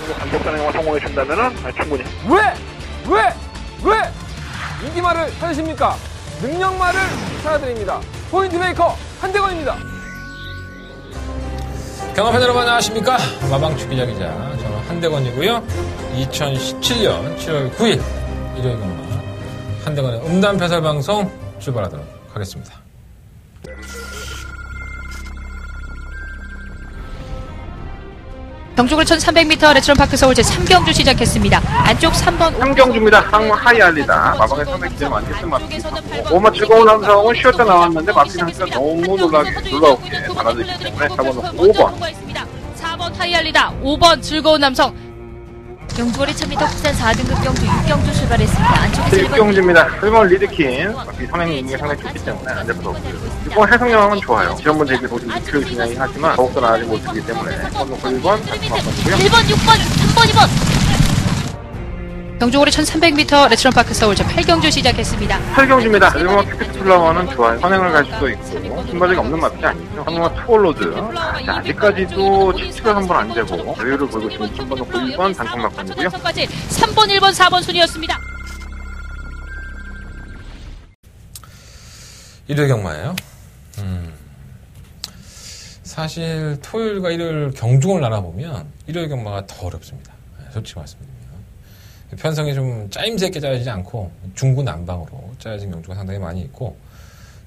정도 간격 단행만 성공해 준다면은 충분히. 왜 인기말을 찾으십니까? 능력말을 찾아드립니다. 포인트 메이커 한대건입니다. 경합팬 여러분 안녕하십니까? 마방축 기자기자 저는 한대건이고요. 2017년 7월 9일 일요일 경마 한대건의 음담 패설 방송 출발하도록 하겠습니다. 경주굴 1300m 레츠런파크 서울 제3경주 시작했습니다. 안쪽 3번 3경주입니다. 하이알리다. 마방에 상당히 기대 많이 했던 마피고 오마 즐거운 함성은 쉬었다 나왔는데 마피 상태가 너무 놀라웠게 달아들기 때문에 4번 5번 4번 하이알리다. 5번 즐거운 남성. 경주거리 1000m 국산 4등급 경주 6경주 출발했습니다. 안쪽에서 6경주입니다. 1번 리드킨 마피 선행 능력이 상당히 좋기 때문에 안 잡혀도 없고요. 6번 해성여왕은 좋아요. 지난번 대비 도시 리트를 진행이 하지만 더욱더 나아진 모습이기 때문에 1번 놓고 1번 단통합번이고요. 1번, 6번, 3번, 2번. 경주거리 1300m 레츠런파크 서울 제8경주 시작했습니다. 8경주입니다. 1번 캐피플라워는 좋아요. 선행을 갈 수도 있고 순발력이 없는 마피 아니죠. 3번 투월로드 아직까지도 치치가 한 번 안 되고 여유를 보이고 있으면 3번 놓고 1번 단통합번이고요. 3번, 1번, 4번 순이었습니다. 일요일 경마예요. 사실 토요일과 일요일 경중을 나눠보면 일요일 경마가 더 어렵습니다. 솔직히 말씀드리면 편성이 좀 짜임새 있게 짜여지지 않고 중구난방으로 짜여진 경주가 상당히 많이 있고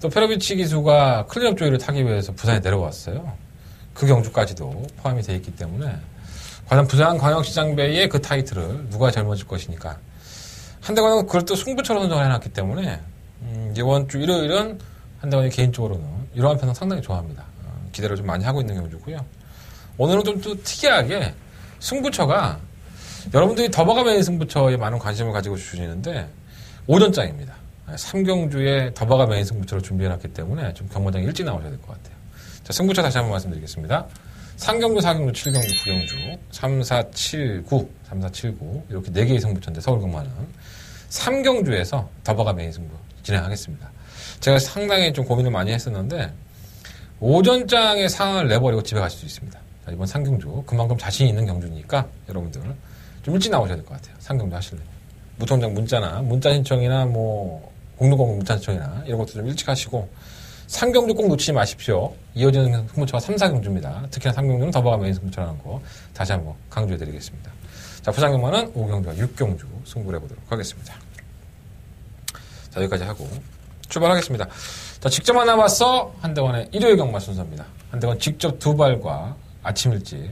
또 페로비치 기수가 클린업 조이를 타기 위해서 부산에 내려왔어요. 그 경주까지도 포함이 되어 있기 때문에 과연 부산 광역시장배의 그 타이틀을 누가 젊어질 것이니까 한대건은 그걸 또 승부처럼 선정을 해놨기 때문에 이번 주 일요일은 한대건이 개인적으로는 이러한 편성 상당히 좋아합니다. 기대를 좀 많이 하고 있는 경주고요. 오늘은 좀 또 특이하게 승부처가 여러분들이 더버가 메인 승부처에 많은 관심을 가지고 주시는데 오전장입니다. 3경주에 더버가 메인 승부처를 준비해놨기 때문에 좀 경마장에 일찍 나오셔야 될 것 같아요. 자, 승부처 다시 한번 말씀드리겠습니다. 3경주, 4경주, 7경주, 9경주, 3, 4, 7, 9, 3, 4, 7, 9 이렇게 4개의 승부처인데 서울 경마는 3경주에서 더버가 메인 승부 진행하겠습니다. 제가 상당히 좀 고민을 많이 했었는데 오전장의 상황을 내버리고 집에 가실 수 있습니다. 자, 이번 3경주 그만큼 자신 있는 경주니까 여러분들 좀 일찍 나오셔야 될 것 같아요. 3경주 하시려면. 무통장 문자나 문자 신청이나 뭐 공동공문 문자 신청이나 이런 것도 좀 일찍 하시고 3경주 꼭 놓치지 마십시오. 이어지는 승부처가 3, 4경주입니다. 특히나 3경주는 더버가 메인 승부처라는 거 다시 한번 강조해 드리겠습니다. 자, 부산경마는 5경주와 6경주 승부를 해보도록 하겠습니다. 자, 여기까지 하고 출발하겠습니다. 자, 직접 만나봤어 한대건의 일요일 경마 순서입니다. 한대건 직접 두 발과 아침 일찍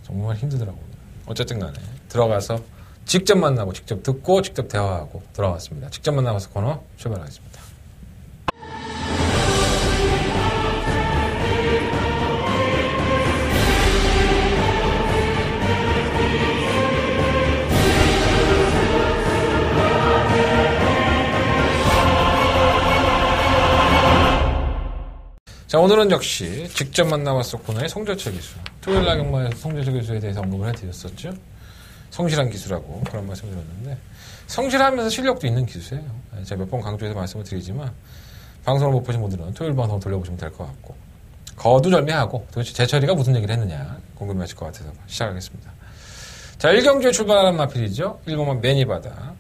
정말 힘들더라고요. 어쨌든 간에 들어가서 직접 만나고 직접 듣고 직접 대화하고 돌아왔습니다. 직접 만나봐서 코너 출발하겠습니다. 자, 오늘은 역시 직접 만나봤어 코너의 성절철 기수. 토요일 날 경마에서 성절철 기수에 대해서 언급을 해드렸었죠. 성실한 기수라고 그런 말씀을 드렸는데 성실하면서 실력도 있는 기수예요. 제가 몇 번 강조해서 말씀을 드리지만 방송을 못 보신 분들은 토요일 방송을 돌려보시면 될 것 같고 거두절미하고 도대체 제철이가 무슨 얘기를 했느냐 궁금해하실 것 같아서 시작하겠습니다. 자, 1경주에 출발하는 마필이죠. 1번만 매니바다.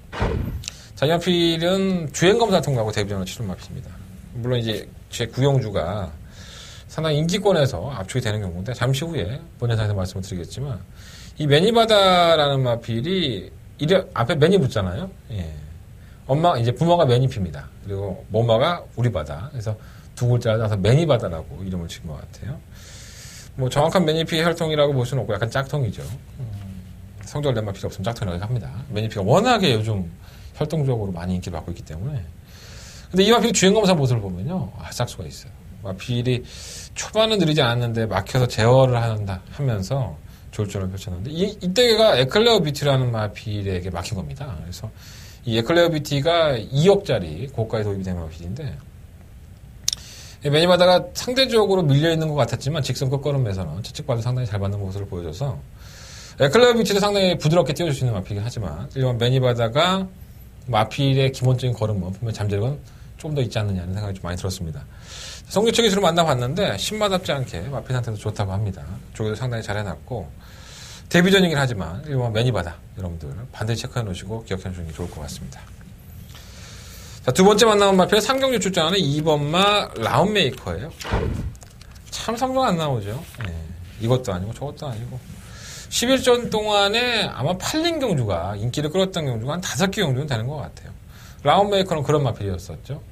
자, 이 마필은 주행검사 통과하고 데뷔전을 치른 마필입니다. 물론 이제 제 9경주가 상당히 인기권에서 압축이 되는 경우인데 잠시 후에 본 영상에서 말씀을 드리겠지만 이 매니바다라는 마필이 앞에 매니 붙잖아요. 예. 이제 부모가 매니피입니다. 그리고 엄마가 우리바다. 그래서 두 글자를 따서 매니바다라고 이름을 지은 것 같아요. 뭐 정확한 매니피 혈통이라고 볼 수는 없고 약간 짝통이죠. 성적을 낸 마필이 없으면 짝통이라고 합니다. 매니피가 워낙에 요즘 혈통적으로 많이 인기를 받고 있기 때문에. 근데 이 마필 주행검사 모습을 보면요. 짝수가 있어요. 마필이 초반은 느리지 않았는데 막혀서 제어를 하면서 졸전을 펼쳤는데 이때가 에클레어 뷰티라는 마필에게 막힌 겁니다. 그래서 이 에클레어 뷰티가 2억짜리 고가에 도입이 된 마필인데 매니바다가 상대적으로 밀려있는 것 같았지만 직선 끝걸음에서는 채찍발도 상당히 잘 받는 모습을 보여줘서 에클레어 뷰티도 상당히 부드럽게 띄워줄 수 있는 마필이긴 하지만 일반 매니바다가 마필의 기본적인 걸음은 분명 잠재력은 좀 더 있지 않느냐는 생각이 좀 많이 들었습니다. 성규철 기수를 만나봤는데 신마답지 않게 마필 상태도 좋다고 합니다. 조교도 상당히 잘 해놨고 데뷔전이긴 하지만 1번마 매니바다 여러분들 반드시 체크해 놓으시고 기억해 주시는 게 좋을 것 같습니다. 자, 두 번째 만나본 마필 3경주 출전하는 2번마 라운메이커예요. 참 성적 안 나오죠. 예, 이것도 아니고 저것도 아니고 11전 동안에 아마 팔린 경주가 인기를 끌었던 경주가 한 5개 경주는 되는 것 같아요. 라운메이커는 그런 마필이었었죠.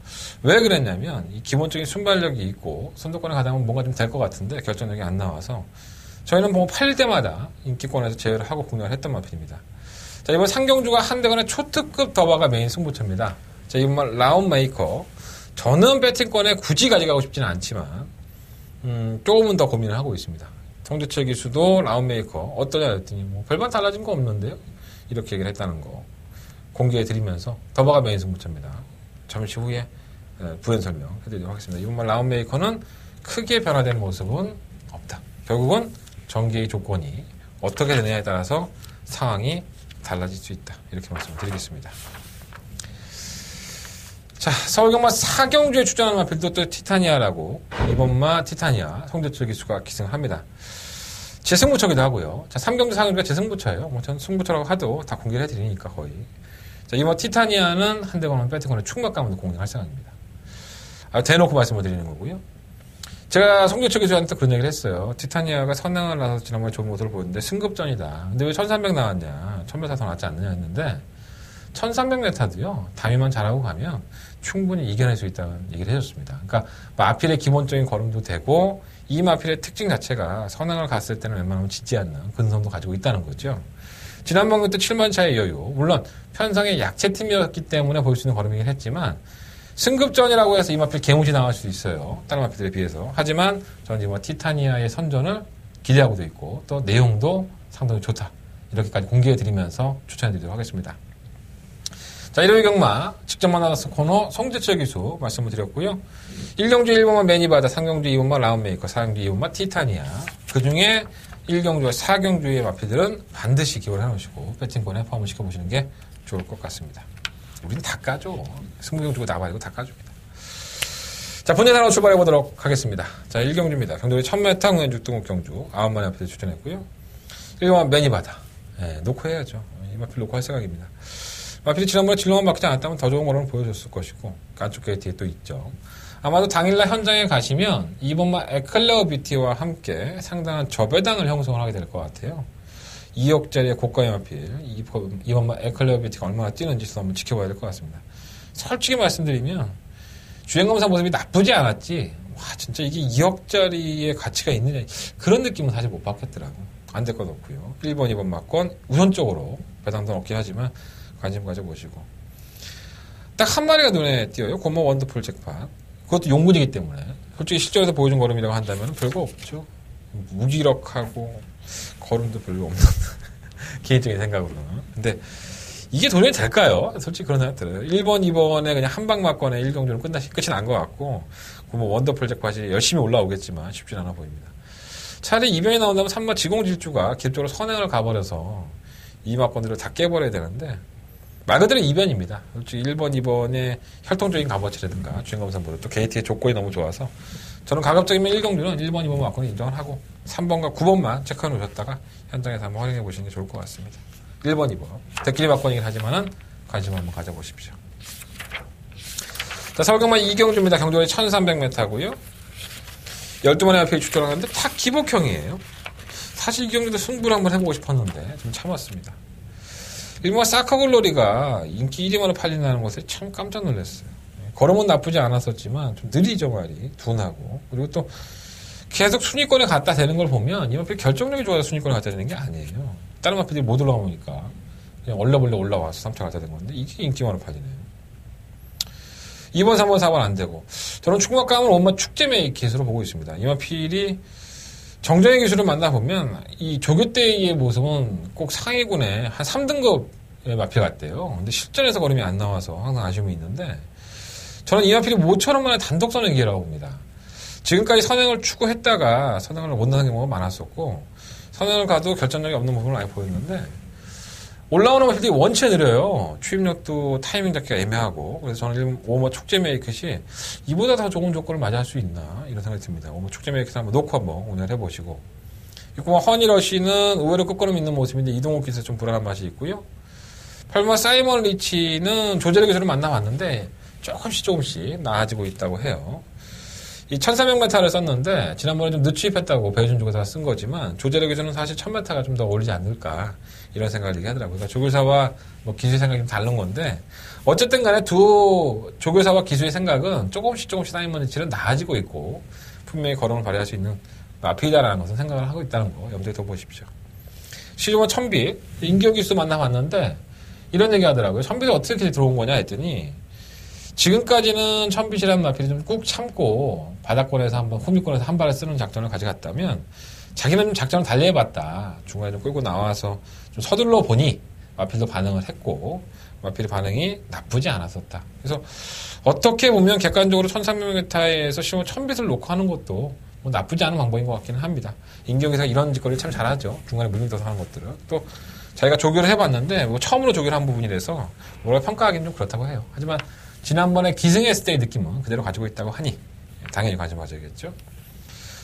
왜 그랬냐면 이 기본적인 순발력이 있고 선두권에 가다 보면 뭔가 좀 될 것 같은데 결정력이 안 나와서 저희는 뭐 팔릴 때마다 인기권에서 제외를 하고 공략을 했던 마필입니다. 자, 이번 상경주가 한대건의 초특급 더바가 메인 승부처입니다. 자, 이번 라운메이커 저는 배팅권에 굳이 가져가고 싶지는 않지만 조금은 더 고민을 하고 있습니다. 성재철 기수도 라운메이커 어떠냐 했더니 뭐 별반 달라진 거 없는데요. 이렇게 얘기를 했다는 거 공개해 드리면서 더바가 메인 승부처입니다. 잠시 후에 부연 설명해드리도록 하겠습니다. 이번 라운메이커는 크게 변화된 모습은 없다. 결국은 전개의 조건이 어떻게 되느냐에 따라서 상황이 달라질 수 있다. 이렇게 말씀을 드리겠습니다. 자, 서울경마 4경주에 출전하는 마필도 또 티타니아라고 이번마 티타니아 성재철 기수가 기승합니다. 재승부처기도 하고요. 자, 3경주 4경주가 재승부처예요. 뭐 전 승부처라고 하도 다 공개를 해드리니까 거의. 자, 이번 티타니아는 한대건은 배팅권의 충막감으로 공략할 생각입니다. 대놓고 말씀을 드리는 거고요. 제가 성재철 기수한테 그런 얘기를 했어요. 티타니아가 선행을 나서서 지난번에 좋은 모습을 보였는데 승급전이다. 근데 왜 1300 나왔냐? 1000m 더 낫지 않느냐 했는데 1300m도요. 다미만 잘하고 가면 충분히 이겨낼 수 있다는 얘기를 해줬습니다. 그러니까 마필의 기본적인 걸음도 되고 이 마필의 특징 자체가 선행을 갔을 때는 웬만하면 지지 않는 근성도 가지고 있다는 거죠. 지난번 그때 7만 차의 여유, 물론 편성의 약체팀이었기 때문에 볼 수 있는 걸음이긴 했지만 승급전이라고 해서 이 마필 개무시 나갈 수도 있어요. 다른 마필들에 비해서. 하지만 저는 이번 티타니아의 선전을 기대하고도 있고 또 내용도 상당히 좋다. 이렇게까지 공개해드리면서 추천해드리도록 하겠습니다. 자, 일요일 경마 직접 만나서 코너 성재철 기수 말씀을 드렸고요. 1경주 1번마 매니바다, 3경주 2번마 라운메이커, 4경주 2번마 티타니아. 그 중에 1경주와 4경주의 마필들은 반드시 기원을 해놓으시고 배팅권에 포함을 시켜보시는 게 좋을 것 같습니다. 우리는 다 까죠. 승부경 주고 나발이고 다 까줍니다. 자, 본전 하나 출발해보도록 하겠습니다. 자, 1경주입니다. 경도의 1000m 응원 6등급 경주 9마리 마필 추천했고요. 1번마 매니바다. 네, 놓고 해야죠. 이 마필 놓고 할 생각입니다. 마필이 지난번에 진로만 바뀌지 않았다면 더 좋은 거는 보여줬을 것이고 안쪽 게이트에 또 있죠. 아마도 당일날 현장에 가시면 이번마 에클레어 뷰티와 함께 상당한 저배당을 형성을 하게 될 것 같아요. 2억짜리의 고가의 마필 이번마 에클레어 뷰티가 얼마나 뛰는지 한번 지켜봐야 될 것 같습니다. 솔직히 말씀드리면 주행검사 모습이 나쁘지 않았지 와 진짜 이게 2억짜리의 가치가 있느냐 그런 느낌은 사실 못 받겠더라고. 안 될 것 없고요. 1번 2번 막건 우선적으로 배당도 없긴 하지만 관심 가져보시고 딱 한 마리가 눈에 띄어요. 고모 원더풀 잭팟. 그것도 용군이기 때문에 솔직히 실전에서 보여준 걸음이라고 한다면 별거 없죠. 무기력하고 걸음도 별로 없는 개인적인 생각으로는. 근데 이게 도전이 될까요? 솔직히 그런 생각 들어요. 1번 2번에 그냥 한 방 맞건에 1경주는 끝이 난 것 같고 고모 원더풀 잭팟이 열심히 올라오겠지만 쉽진 않아 보입니다. 차라리 2변이 나온다면 3번 지공질주가 기본적으로 선행을 가버려서 이 막건들을 다 깨버려야 되는데 말 그대로 2변입니다. 솔직히 1번, 2번의 혈통적인 값어치라든가 주행검사보다 또 게이트의 조건이 너무 좋아서 저는 가급적이면 1경주는 1번, 2번 막건을 인정을 하고 3번과 9번만 체크해 놓으셨다가 현장에서 한번 확인해 보시는 게 좋을 것 같습니다. 1번, 2번. 대끼리 막건이긴 하지만은 관심을 한번 가져보십시오. 자, 서울경마 2경주입니다. 경주거리 1300m고요. 12마리 앞에 출전하는데 다 기복형이에요. 사실 이 경주도 승부를 한번 해보고 싶었는데 좀 참았습니다. 일본 사커글로리가 인기 1위만으로 팔린다는 것에 참 깜짝 놀랐어요. 걸음은 나쁘지 않았었지만 좀 느리죠 말이. 둔하고. 그리고 또 계속 순위권에 갖다 대는 걸 보면 이 마필 결정력이 좋아서 순위권에 갖다 대는 게 아니에요. 다른 마필들이 못 올라오니까 그냥 얼레벌레 올라와서 3차 갖다 댄 건데 이게 인기만으로 팔리네요. 2번, 3번, 4번 안 되고 저는 충막감을 온마 축제메이 킷으로 보고 있습니다. 이 마필이 정정의 기술을 만나보면 이 조교대의 모습은 꼭 상위군의 한 3등급의 마필 같대요. 근데 실전에서 걸음이 안 나와서 항상 아쉬움이 있는데 저는 이 마필이 모처럼 만에 단독 선행 기회라고 봅니다. 지금까지 선행을 추구했다가 선행을 못 나는 경우가 많았었고 선행을 가도 결정력이 없는 부분을 많이 보였는데 올라오는 마필들이 원체 느려요. 추입력도 타이밍 잡기가 애매하고 그래서 저는 오머 축제 메이크시 이보다 더 좋은 조건을 맞이할 수 있나 이런 생각이 듭니다. 오머 축제 메이크시 한번 놓고 한번 오늘 해보시고 6번 허니러쉬는 의외로 끝걸음 있는 모습인데 이동욱 기세 좀 불안한 맛이 있고요. 8번 사이먼 리치는 조제르 기술을 만나봤는데 조금씩 나아지고 있다고 해요. 이 1300m를 썼는데 지난번에 좀 늦추입했다고 배우준 쪽에서 쓴 거지만 조제르 기술은 사실 1000m가 좀 더 어울리지 않을까 이런 생각을 얘기하더라고요. 그러니까 조교사와 뭐 기술 생각이 좀 다른 건데 어쨌든 간에 두 조교사와 기술의 생각은 조금씩 사이먼 리치는 나아지고 있고 분명히 거론을 발휘할 수 있는 마필이다라는 것은 생각을 하고 있다는 거 염두에 둬보십시오. 시중은 천빛, 인기어 기수 만나봤는데 이런 얘기 하더라고요. 천빛이 어떻게 들어온 거냐 했더니 지금까지는 천빛이라는 마필이 좀 꾹 참고 바닥권에서 한번 후미권에서 한 발을 쓰는 작전을 가져갔다면 자기는 좀 작전을 달리해봤다. 중간에 좀 끌고 나와서 좀 서둘러 보니 마필도 반응을 했고 마필의 반응이 나쁘지 않았었다. 그래서 어떻게 보면 객관적으로 1300m에서 시험 천빛을 놓고 하는 것도 뭐 나쁘지 않은 방법인 것 같기는 합니다. 인경에서 이런 짓거리를 참 잘하죠. 중간에 물밀어서 하는 것들을. 또 자기가 조교를 해봤는데 뭐 처음으로 조교를 한 부분이라서 뭐라 평가하기는 좀 그렇다고 해요. 하지만 지난번에 기승했을 때의 느낌은 그대로 가지고 있다고 하니 당연히 관심 가져야겠죠.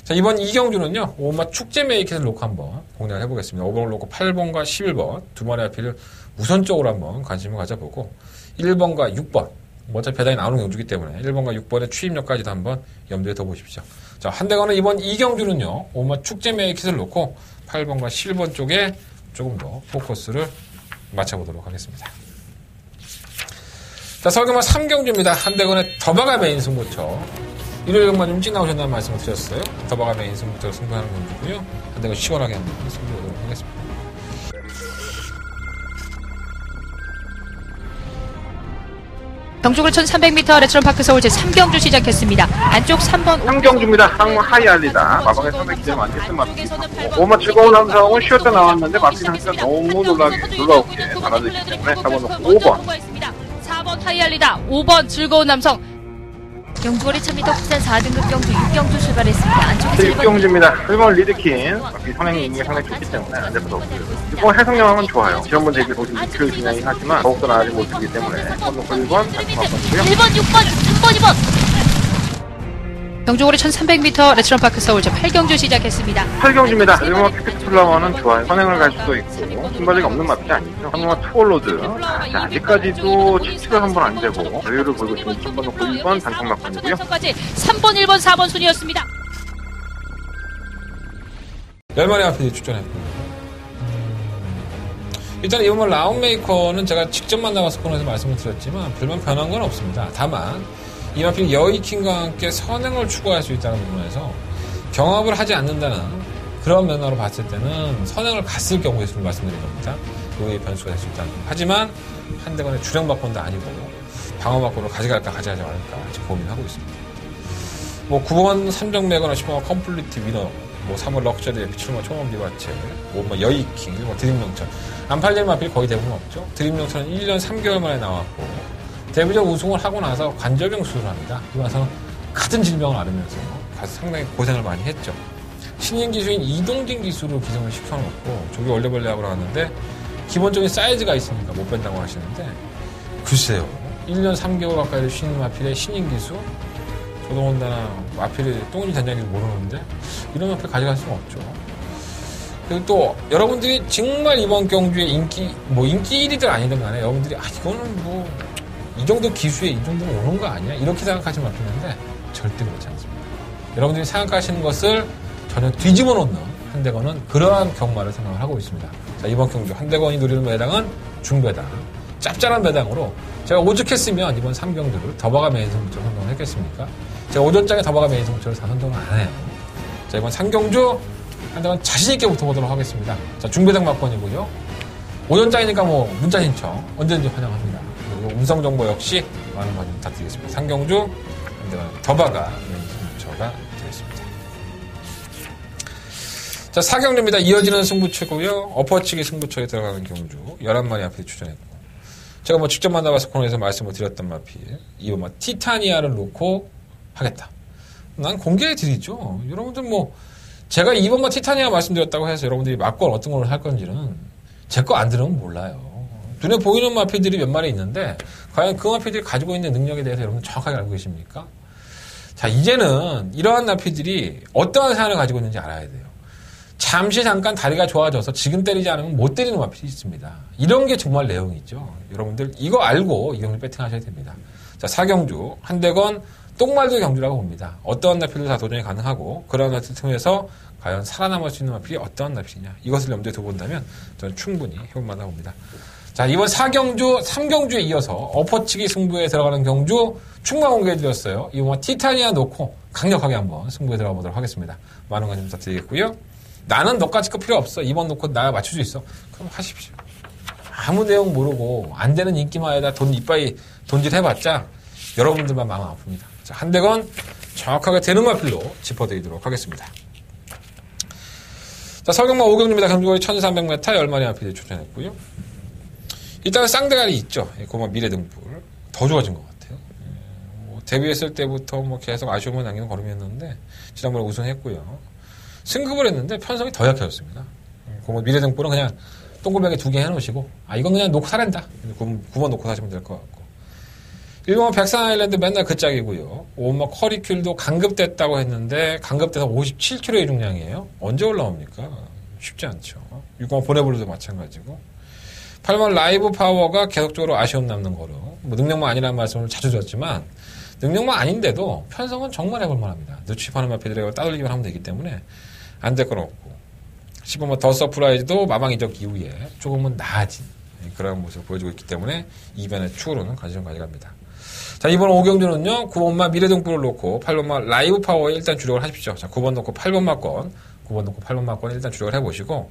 자, 이번 이경주는요. 5번 축제 메이켓을 놓고 한번 공략을 해보겠습니다. 5번을 놓고 8번과 11번 두 마리 앞이를 우선적으로 한번 관심을 가져보고 1번과 6번 뭐 어차피 배당이 나오는 경주기 때문에 1번과 6번의 취입력까지도 한번 염두에 둬보십시오. 자, 한대건은 이번 이경주는요. 5번 축제 메이켓을 놓고 8번과 11번 쪽에 조금 더 포커스를 맞춰보도록 하겠습니다. 자, 설경마 3경주입니다. 한대건의 더바가 메인 승부처. 일요일 경마 좀 일찍 나오셨다는 말씀을 드렸어요. 더바가 메인 승부처로 승부하는 경주고요. 한대건 시원하게 한번 승부하도록 하겠습니다. 경주글 1300m 레츠런파크 서울 제3경주 시작했습니다. 안쪽 3번 3경주입니다. 항문 하이알리다. 마방에 300기대 만겠든 맞습니다. 5번 즐거운 남성은 쉬었다 나왔는데 마피 상태가 너무 놀라웠기에 달아들기 때문에 4번 5번 4번 하이알리다. 5번 즐거운 남성. 경주거리 1000m 국산 4등급 경주 6경주 출발했습니다. 안쪽에서 6경주입니다. 1번 리드킨 마피 선행이 있는 게 상당히 좋기 때문에 안 될 수도 없고요. 6번 해성여왕은 좋아요. 지난번 대비 도시 위치를 진행이 하지만 더욱더 나아진 모습이기 때문에 1번 단통합번이고요. 1번 6번 3번 2번 경주거리 1300m 레츠런파크 서울 제8경주 시작했습니다. 8경주입니다. 1번 피크트 플라워는 좋아요. 선행을 갈 수도 있고 순발력이 없는 마피 아니죠. 3번 투월로드 아직까지도 치치가 한 번 안 되고 여유를 보이고 지금 3번 놓고 1번 단통 막판이고요. 3번 1번 4번 순이었습니다. 10마리 앞에 출전했고 일단 이번 라운메이커는 제가 직접 만나봐서 코너에서 말씀을 드렸지만 별반 변한 건 없습니다. 다만 이 마필 여의킹과 함께 선행을 추구할 수 있다는 부분에서 경합을 하지 않는다는 그런 면으로 봤을 때는 선행을 갔을 경우의 수를 말씀드린 겁니다. 의외의 변수가 될 수 있다는 거. 하지만 한대건의 주력바권도 아니고 방어바권으로 가져갈까 가져가지 말까 지금 고민하고 있습니다. 뭐 9번 삼정매거나 10번 컴플리트 위너, 뭐 3번 럭셔리 에피, 7번 총업 리바체, 5번 여의킹, 1번 드림명천. 안 팔릴 마필 거의 대부분 없죠. 드림명천은 1년 3개월 만에 나왔고 데뷔적 우승을 하고 나서 관절병 수술을 합니다. 그러면서 같은 질병을 앓으면서 상당히 고생을 많이 했죠. 신인 기수인 이동진 기수로 기성을 시켜놓고 조기 원래벌레하고 나왔는데 기본적인 사이즈가 있으니까 못 뺀다고 하시는데 글쎄요. 1년 3개월 가까이 쉬는 마필의 신인 기수 저도 온다나 마필이 똥인지 된장인지 모르는데 이런 마필 가져갈 수는 없죠. 그리고 또 여러분들이 정말 이번 경주의 인기 1위들 아니든 간에 여러분들이 이거는 뭐 이 정도 기수에 이 정도는 오는 거 아니야? 이렇게 생각하시면 맞겠는데 절대 그렇지 않습니다. 여러분들이 생각하시는 것을 전혀 뒤집어 놓는 한대건은 그러한 경마를 생각을 하고 있습니다. 자, 이번 경주 한대건이 노리는 배당은 중배당, 짭짤한 배당으로 제가 오죽했으면 이번 3경주를 더바가 메인 승부처로 선정을 했겠습니까? 제가 오전장에 더바가 메인 승부처를 다 선정을 안 해요. 자, 이번 3경주 한대건 자신있게 붙어보도록 하겠습니다. 자, 중배당 막번이고요. 오전장이니까 뭐 문자 신청 언제든지 환영합니다. 그리고 음성정보 역시 많은 관심 부탁드리겠습니다. 상경주 더바가 메인 승부처가 되겠습니다. 자, 4경주입니다. 이어지는 승부처고요. 엎어치기 승부처에 들어가는 경주 11마리 앞에 출전했고 제가 뭐 직접 만나봐서 코너에서 말씀을 드렸던 마필 이번 티타니아를 놓고 하겠다. 난 공개해 드리죠. 여러분들 뭐 제가 이번만 티타니아 말씀드렸다고 해서 여러분들이 막권 어떤 걸 할 건지는 제 거 안 들으면 몰라요. 눈에 보이는 마필들이 몇 마리 있는데 과연 그 마필들이 가지고 있는 능력에 대해서 여러분 정확하게 알고 계십니까? 자, 이제는 이러한 마필들이 어떠한 사안을 가지고 있는지 알아야 돼요. 잠시 잠깐 다리가 좋아져서 지금 때리지 않으면 못 때리는 마필이 있습니다. 이런 게 정말 내용이죠. 여러분들 이거 알고 이 경주 배팅하셔야 됩니다. 자, 4경주 한대건 똥말도 경주라고 봅니다. 어떠한 마필도 다 도전이 가능하고 그런 것을 통해서 과연 살아남을 수 있는 마필이 어떠한 마필이냐 이것을 염두에 두고 본다면 저는 충분히 해볼만하다 봅니다. 자, 이번 4경주 3경주에 이어서 엎어치기 승부에 들어가는 경주 충만 공개해드렸어요. 이번 티타니아 놓고 강력하게 한번 승부에 들어가 보도록 하겠습니다. 많은 관심 부탁드리겠고요. 나는 너까지 거 필요 없어. 이번 놓고 나 맞출 수 있어. 그럼 하십시오. 아무 내용 모르고 안 되는 인기마에다 돈 이빠이 돈질 해봤자 여러분들만 마음 아픕니다. 자, 한대건 정확하게 되는 마필로 짚어드리도록 하겠습니다. 자, 서경마 5경주입니다. 경주거리 1300m 10마리 마필이 출전했고요. 일단은 쌍대가리 있죠. 고마 미래등불. 더 좋아진 것 같아요. 데뷔했을 때부터 계속 아쉬움을 남기는 걸음이었는데 지난번에 우승했고요. 승급을 했는데 편성이 더 약해졌습니다. 고마 미래등불은 그냥 동글뱅이 2개 해놓으시고 이건 그냥 놓고 사랜다. 9번 놓고 사시면 될 것 같고 1번 백산 아일랜드 맨날 그 짝이고요. 5번 커리큘도 강급됐다고 했는데 강급돼서 57kg의 중량이에요. 언제 올라옵니까? 쉽지 않죠. 6번 보내블루도 마찬가지고 8번 라이브 파워가 계속적으로 아쉬움 남는 거로 능력만 아니라는 말씀을 자주 드렸지만 능력만 아닌데도 편성은 정말 해볼 만합니다. 늦추입하는 마필들에게 따돌리기만 하면 되기 때문에 안 될 건 없고 10번 더 서프라이즈도 마방 이적 이후에 조금은 나아진 그런 모습을 보여주고 있기 때문에 이변의 추후로는 관심을 가져갑니다. 자, 이번 5경주는요 9번마 미래등불을 놓고 8번마 라이브 파워에 일단 주력을 하십시오. 자, 9번 놓고 8번 마권 9번 놓고 8번 마권 일단 주력을 해보시고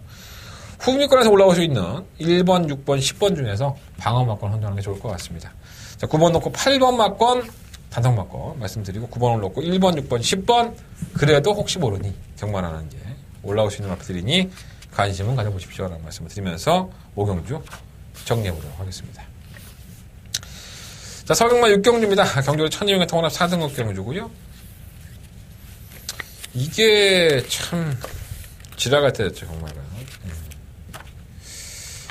후미권에서 올라올 수 있는 1번, 6번, 10번 중에서 방어 마권 선정하는 게 좋을 것 같습니다. 자, 9번 놓고 8번 마권 단성 마권 말씀드리고 9번을 놓고 1번, 6번, 10번 그래도 혹시 모르니 경만하는 게 올라올 수 있는 마필이니 관심은 가져보십시오라는 말씀을 드리면서 5경주 정리해보도록 하겠습니다. 자, 서경마 6경주입니다. 경주로 1200m 통합 4등급 경주고요. 이게 참 지나갈 때 됐죠, 정말은.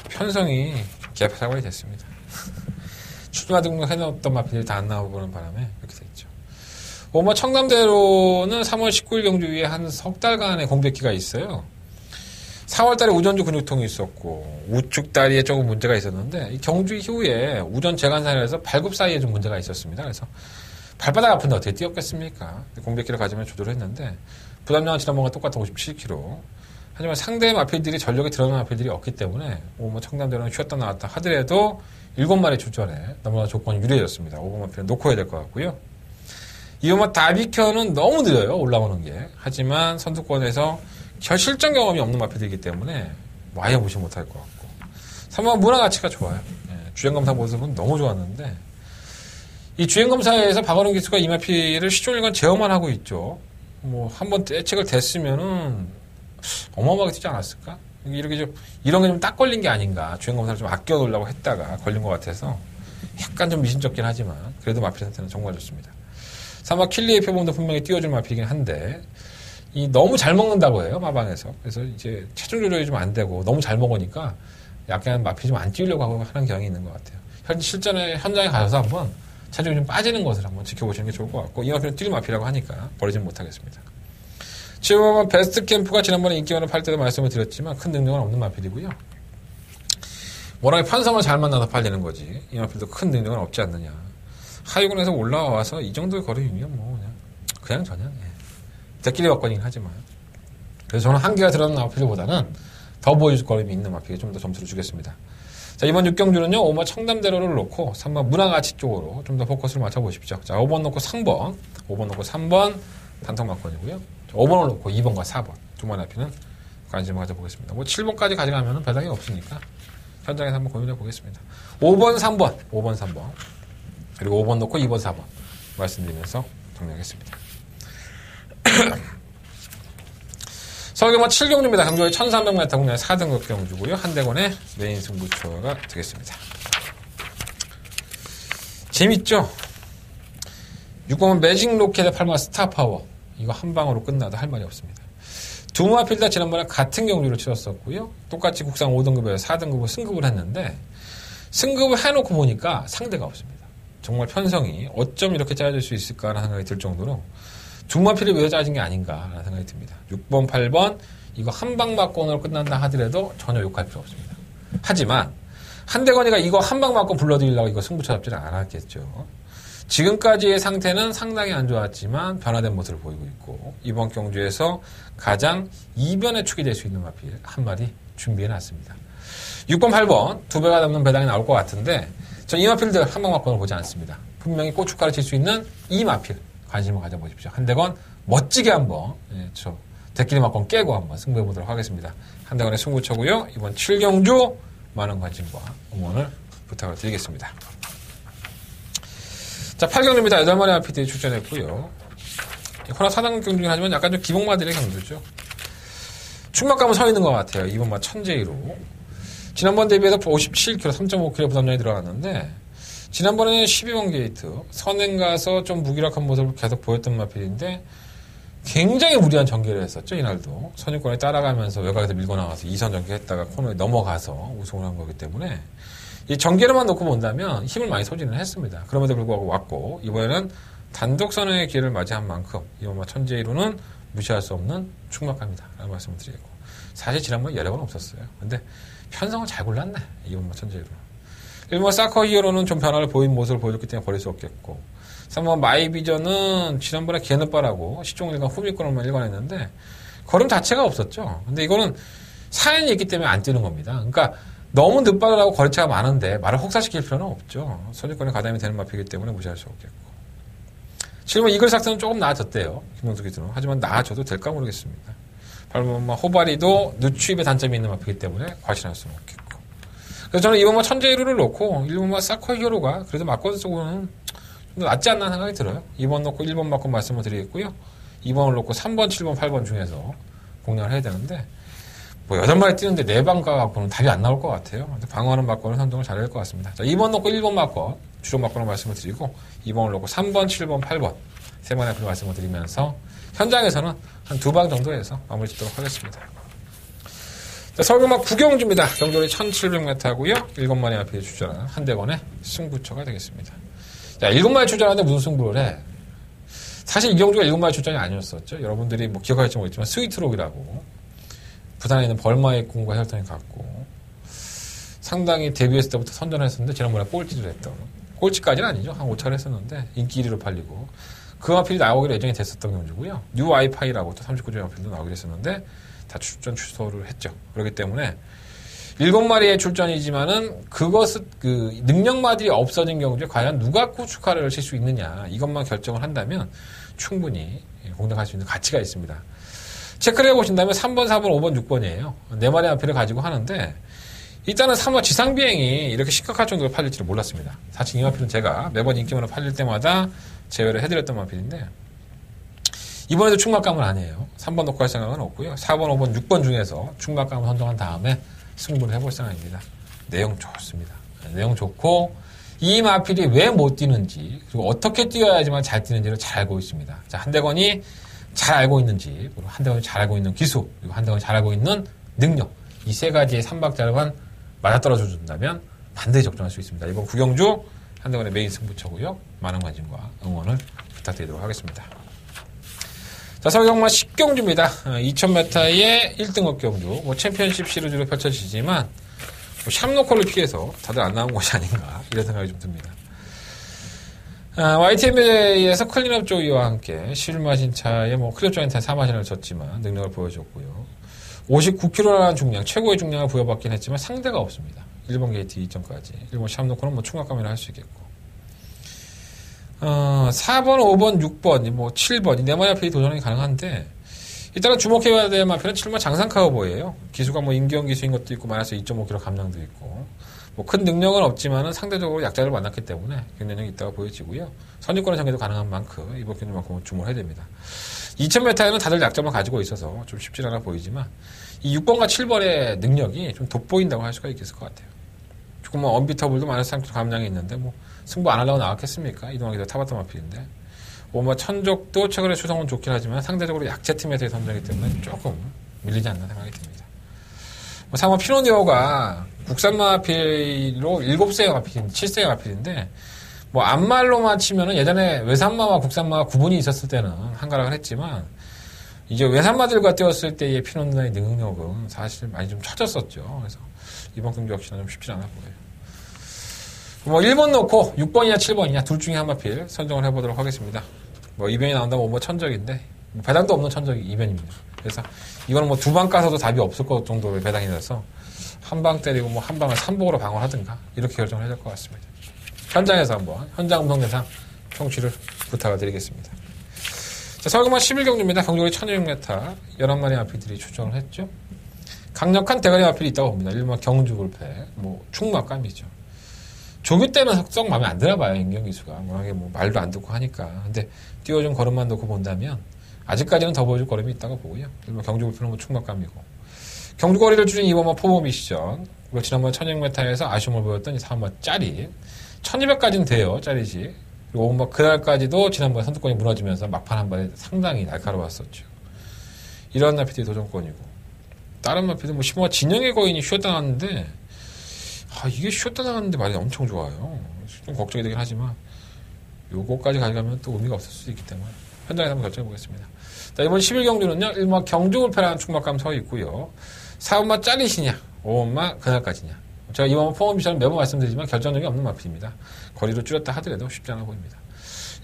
편성이 개파사관이 됐습니다. 추가 등록 해놓았던 마필이 다 안 나오고는 바람에 이렇게 됐죠. 청담대로는 3월 19일 경주 위에 한 석 달간의 공백기가 있어요. 4월 달에 우전주 근육통이 있었고 우측 다리에 조금 문제가 있었는데 이 경주 이후에 우전 재간산에서 발굽 사이에 좀 문제가 있었습니다. 그래서 발바닥 아픈데 어떻게 뛰었겠습니까? 공백기를 가지면 조절을 했는데 부담량은 지난번과 똑같은 57kg. 하지만 상대의 마필들이 전력에 들어가는 마필들이 없기 때문에 청담대로는 쉬었다 나왔다 하더라도 7마리 출전에 너무나 조건이 유리해졌습니다. 5번 마필은 놓고 해야 될 것 같고요. 이번 다비켜는 너무 느려요. 올라오는 게. 하지만 선두권에서 실전 경험이 없는 마필이기 때문에 아예 무시 못할 것 같고 3번 문화 가치가 좋아요. 주행검사 모습은 너무 좋았는데 이 주행검사에서 박원훈 기수가 이 마필을 시종일관 제어만 하고 있죠. 한번 대책을 댔으면은 어마어마하게 뛰지 않았을까? 이렇게 좀 이런 게 좀 딱 걸린 게 아닌가. 주행검사를 좀 아껴 놓으려고 했다가 걸린 것 같아서 약간 좀 미심쩍긴 하지만 그래도 마필 상태는 정말 좋습니다. 3번 킬리의 표본도 분명히 띄워줄 마필이긴 한데 너무 잘 먹는다고 해요, 마방에서. 그래서 이제 체중 조절이 좀 안 되고 너무 잘 먹으니까 약간 마필이 좀 안 띄우려고 하는 경향이 있는 것 같아요. 현장에 가셔서 한번 체중이 좀 빠지는 것을 한번 지켜보시는 게 좋을 것 같고 이 마필은 뛸 마필이라고 하니까 버리지는 못하겠습니다. 7번 베스트 캠프가 지난번에 인기만을 팔 때도 말씀을 드렸지만 큰 능력은 없는 마필이고요. 워낙에 편성을 잘 만나서 팔리는 거지 이 마필도 큰 능력은 없지 않느냐. 하위권에서 올라와서 이 정도의 거리면 그냥 저냥 대끼리 박건이긴 하지만 그래서 저는 한계가 들어가는 마필보다는 더 보여줄 거림이 있는 마필에 좀 더 점수를 주겠습니다. 자, 이번 6경주는요 5번 청담대로를 놓고 3번 문화가치 쪽으로 좀 더 포커스를 맞춰보십시오. 자, 5번 놓고 3번 5번 놓고 3번 단통 막건이고요. 5번을 놓고 2번과 4번 두 마리 마필은 관심을 가져보겠습니다. 7번까지 가져가면 배당이 없으니까 현장에서 한번 고민해 보겠습니다. 5번 3번 5번 3번 그리고 5번 놓고 2번 4번 말씀드리면서 정리하겠습니다. 서울경마 7경주입니다. 경주의 1300m 국내 4등급 경주고요. 한대건의 메인 승부처가 되겠습니다. 재밌죠? 6번은 매직 로켓의 8번 스타파워. 이거 한 방으로 끝나도 할 말이 없습니다. 두 마필 다 지난번에 같은 경주를 치렀었고요. 똑같이 국상 5등급에서 4등급을 승급을 했는데 승급을 해놓고 보니까 상대가 없습니다. 정말 편성이 어쩜 이렇게 짜여질 수 있을까라는 생각이 들 정도로 두 마필을 위해 짜진 게 아닌가라는 생각이 듭니다. 6번, 8번 이거 한방 맞건으로 끝난다 하더라도 전혀 욕할 필요 없습니다. 하지만 한대건이가 이거 한방 맞건 불러드리려고 이거 승부처 잡지를 않았겠죠. 지금까지의 상태는 상당히 안 좋았지만 변화된 모습을 보이고 있고 이번 경주에서 가장 이변의 축이 될 수 있는 마필 한 마리 준비해놨습니다. 6번, 8번 두 배가 넘는 배당이 나올 것 같은데 전 이 마필들 한방 맞건을 보지 않습니다. 분명히 고춧가루 칠 수 있는 이 마필 관심을 가져보십시오. 한대건 멋지게 한번 대끼리 맞건 깨고 한번 승부해보도록 하겠습니다. 한대건의 승부처고요. 이번 7경주 많은 관심과 응원을 부탁을 드리겠습니다. 자, 8경주입니다. 8마리 마필들이 출전했고요. 호나 4단 경주긴 하지만 약간 좀 기복마들의 경주죠. 충막감은 서 있는 것 같아요. 이번 마 천재이로. 지난번 대비해서 57kg, 3.5kg 부담량이 들어갔는데 지난번에는 12번 게이트 선행 가서 좀 무기력한 모습을 계속 보였던 마필인데 굉장히 무리한 전개를 했었죠. 이날도 선유권에 따라가면서 외곽에서 밀고 나와서 2선 전개했다가 코너에 넘어가서 우승을 한 거기 때문에 이 전개를만 놓고 본다면 힘을 많이 소진을 했습니다. 그럼에도 불구하고 왔고 이번에는 단독 선행의 기회를 맞이한 만큼 이번 마 천재이로는 무시할 수 없는 충막감이다 라는 말씀을 드리고 사실 지난번에 여러 번 없었어요. 근데 편성을 잘 골랐네 이번 마 천재이로. 1번 사커 히어로는 좀 변화를 보인 모습을 보여줬기 때문에 버릴 수 없겠고 3번 마이비전은 지난번에 개늦바라고 시종일관 후밀권을만 일관했는데 걸음 자체가 없었죠. 근데 이거는 사연이 있기 때문에 안 뛰는 겁니다. 그러니까 너무 늦발을 하고 거리차가 많은데 말을 혹사시킬 필요는 없죠. 선유권에 가담이 되는 마피이기 때문에 무시할 수 없겠고 7번 이글 삭스는 조금 나아졌대요. 김동수 기준으로. 하지만 나아져도 될까 모르겠습니다. 8번 호바리도 늦추입에 단점이 있는 마피이기 때문에 과신할 수는 없겠고 그래서 저는 이번 천재이루를 놓고 1번 사커 히어로가 그래도 맞건 쓰고는 좀 낫지 않나 생각이 들어요. 2번 놓고 1번 맞건 말씀을 드리겠고요. 2번을 놓고 3번, 7번, 8번 중에서 공략을 해야 되는데 뭐 8마리 뛰는데 4방가 갖고는 답이 안 나올 것 같아요. 방어하는 맞건을 선정을 잘해야 될 것 같습니다. 자, 2번 놓고 1번 맞건 주력 맞건을 말씀을 드리고 2번을 놓고 3번, 7번, 8번 3번의 앞으로 말씀을 드리면서 현장에서는 한 2방 정도에서 마무리 짓도록 하겠습니다. 자, 서울음악 9경주입니다. 경주리 1700m고요. 7마리 앞에 출전한 한대건의 승부처가 되겠습니다. 자, 7마리 출전하는데 무슨 승부를 해? 사실 이 경주가 7마리 출전이 아니었었죠. 여러분들이 뭐 기억할지 모르겠지만 스위트록이라고 부산에 있는 벌마의 꿈과 혈통이 같고 상당히 데뷔했을 때부터 선전했었는데 지난번에 꼴찌를 했던 꼴찌까지는 아니죠. 한 5차를 했었는데 인기 1위로 팔리고 그 마필이 나오기로 예정이 됐었던 경주고요. 뉴 아이파이라고 또 39조 마필도 나오기로 했었는데 다 출전 취소를 했죠. 그렇기 때문에 7마리의 출전이지만은 그것은 그 능력마들이 없어진 경주에 과연 누가 고춧가루를 칠 수 있느냐 이것만 결정을 한다면 충분히 공략할 수 있는 가치가 있습니다. 체크를 해보신다면 3번, 4번, 5번, 6번이에요. 4마리 앞필을 가지고 하는데 일단은 3번 지상비행이 이렇게 심각할 정도로 팔릴 줄을 몰랐습니다. 사실 이 마필은 제가 매번 인기만으로 팔릴 때마다 제외를 해드렸던 마필인데 이번에도 충막감은 아니에요. 3번 놓고 할 생각은 없고요. 4번, 5번, 6번 중에서 충막감을 선정한 다음에 승부를 해볼 생각입니다. 내용 좋습니다. 내용 좋고 이 마필이 왜 못 뛰는지 그리고 어떻게 뛰어야지만 잘 뛰는지를 잘 알고 있습니다. 자, 한대건이 잘 알고 있는지 그리고 한대건이 잘 알고 있는 기수 그리고 한대건이 잘 알고 있는 능력 이 세 가지의 삼박자만 맞아떨어져 준다면 반드시 적중할 수 있습니다. 이번 구경주 한대건의 메인 승부처고요. 많은 관심과 응원을 부탁드리도록 하겠습니다. 자, 서울경마 10경주입니다. 2000m의 1등급 경주. 뭐 챔피언십 시리즈로 펼쳐지지만 뭐 샵노콜을 피해서 다들 안 나온 것이 아닌가 이런 생각이 좀 듭니다. YTM에서 클린업 조이와 함께 실마신 차에 뭐 클럽 조인트에 4마신을 졌지만 능력을 보여줬고요. 59kg라는 중량, 최고의 중량을 부여받긴 했지만 상대가 없습니다. 1번 게이트 2점까지. 1번 샵노콜은 뭐 충격감이라 할 수 있겠고. 4번, 5번, 6번, 뭐 7번, 이 4마리 앞에 도전이 가능한데, 일단은 주목해야 될 마필은 7번 장상 카우보이예요. 기수가 뭐 임기형 기수인 것도 있고, 마이너스 2.5kg 감량도 있고, 뭐 큰 능력은 없지만은 상대적으로 약자를 만났기 때문에 경쟁력이 있다고 보여지고요. 선입권의 전개도 가능한 만큼, 이번 경기만큼은 주목을 해야 됩니다. 2000m에는 다들 약점을 가지고 있어서 좀 쉽지 않아 보이지만, 이 6번과 7번의 능력이 좀 돋보인다고 할 수가 있을 것 같아요. 조금 뭐 언비터블도 마이너스 3kg 감량이 있는데, 뭐, 승부 안 하려고 나왔겠습니까? 이동하기도 타봤던 마필인데. 뭐 천적도 최근에 수성은 좋긴 하지만 상대적으로 약체 팀에서의 선정이기 때문에 조금 밀리지 않나 생각이 듭니다. 뭐 3번 피노니오가 국산 마필로 7세의 마필인데, 7세의 마필인데, 뭐 앞말로만 치면은 예전에 외산마와 국산마가 구분이 있었을 때는 한가락을 했지만, 이제 외산마들과 뛰었을 때의 피논누나의 능력은 사실 많이 좀 처졌었죠. 그래서 이번 경기 역시나 좀 쉽지 않아 보여요. 뭐 1번 놓고 6번이냐 7번이냐 둘 중에 한 마필 선정을 해보도록 하겠습니다. 뭐 이변이 나온다면 뭐 천적인데 배당도 없는 천적이 이변입니다. 그래서 이거는 뭐 두 방 까서도 답이 없을 것 정도의 배당이 돼서 한 방 때리고 뭐 한 방을 3복으로 방어를 하든가 이렇게 결정을 해야 될 것 같습니다. 현장에서 한번 현장 음성 대상 청취를 부탁을 드리겠습니다. 자, 서울금만 11경주입니다. 경주거리 1600m 11마리 마필들이 출전을 했죠. 강력한 대가리 마필이 있다고 봅니다. 일반 경주불패, 뭐 충막감이죠. 조교 때는 썩 마음에 안 들어봐요. 임경기수가 워낙에 뭐 말도 안 듣고 하니까. 근데 띄워준 걸음만 놓고 본다면 아직까지는 더 보여줄 걸음이 있다고 보고요. 일반 경주불패는 뭐 충막감이고 경주거리를 줄인 이번 포모 미션 그리고 지난번 1600m에서 아쉬움을 보였던 이 3번 짜리 1200까지는 돼요. 짜리지. 그리고 뭐 그날까지도 지난번에 선두권이 무너지면서 막판 한 발에 상당히 날카로웠었죠. 이런 마필이 도전권이고 다른 마필은 뭐 15화 진영의 거인이 쉬었다 나왔는데 이게 쉬었다 나왔는데 말이 엄청 좋아요. 좀 걱정이 되긴 하지만 요거까지 가져가면 또 의미가 없을 수도 있기 때문에 현장에서 한번 결정해 보겠습니다. 자, 이번 11경주는요 1마 경주불패라는 충막감 서 있고요 4번마 짜리시냐 5번마 그날까지냐 제가 이번 포모 미션을 매번 말씀드리지만 결정력이 없는 마필입니다. 거리를 줄였다 하더라도 쉽지 않아 보입니다.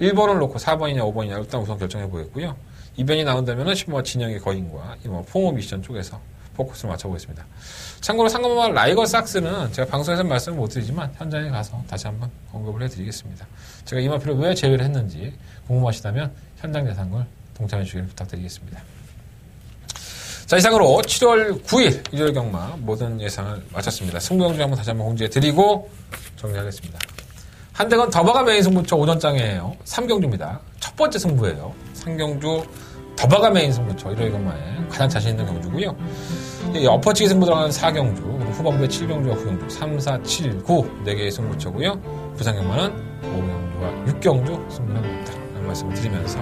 1번을 놓고 4번이냐 5번이냐 일단 우선 결정해 보겠고요. 이변이 나온다면 15화 진영의 거인과 이번 포모 미션 쪽에서 포커스를 맞춰보겠습니다. 참고로 상관만 라이거 삭스는 제가 방송에서 말씀을 못 드리지만 현장에 가서 다시 한번 언급을 해드리겠습니다. 제가 이 마필을 왜 제외를 했는지 궁금하시다면 현장 예상을 동참해 주시길 부탁드리겠습니다. 자, 이상으로 7월 9일 일요일 경마 모든 예상을 마쳤습니다. 승부경주 한번 다시 한번 공지해드리고 정리하겠습니다. 한대건 더바가 메인 승부처 오전장이에요. 3경주입니다. 첫 번째 승부예요. 3경주 더바가 메인 승부처 일요일 경마에 가장 자신 있는 경주고요. 엎어치기 승부 들어가는 4경주 그리고 후반부에 7경주와 9경주 3, 4, 7, 9 4개의 승부처고요. 부산 경마는 5경주와 6경주 승부를 합니다. 라는 말씀을 드리면서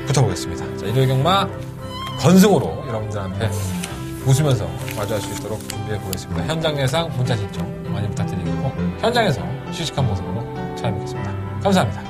붙어보겠습니다. 자, 일요일 경마 건승으로 여러분들한테 웃으면서 마주할 수 있도록 준비해 보겠습니다. 현장 예상 문자 신청 많이 부탁드리고 현장에서 시식한 모습으로 찾아뵙겠습니다. 감사합니다.